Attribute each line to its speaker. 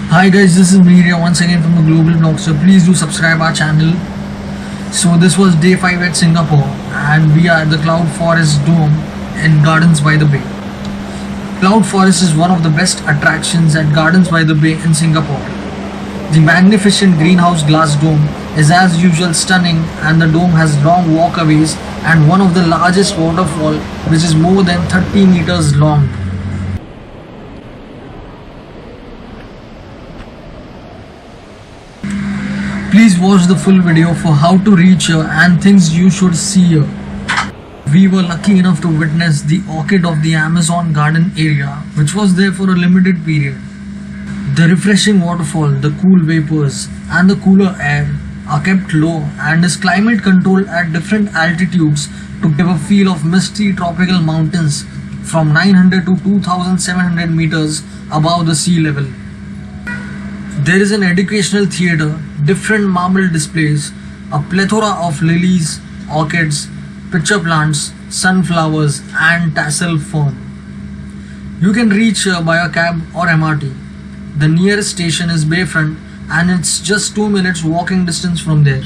Speaker 1: Hi guys, this is Media once again from the Global Blog. So please do subscribe our channel. So this was day 5 at Singapore and we are at the Cloud Forest Dome in Gardens by the Bay. Cloud Forest is one of the best attractions at Gardens by the Bay in Singapore. The magnificent greenhouse glass dome is as usual stunning, and the dome has long walkways and one of the largest waterfall, which is more than 30 meters long. Please watch the full video for how to reach here and things you should see here. We were lucky enough to witness the orchid of the Amazon garden area, which was there for a limited period. The refreshing waterfall, the cool vapors and the cooler air are kept low and is climate controlled at different altitudes to give a feel of misty tropical mountains from 900 to 2700 meters above the sea level. There is an educational theatre, different marble displays, a plethora of lilies, orchids, pitcher plants, sunflowers and tassel fern. You can reach here by a cab or MRT. The nearest station is Bayfront and it's just 2 minutes walking distance from there.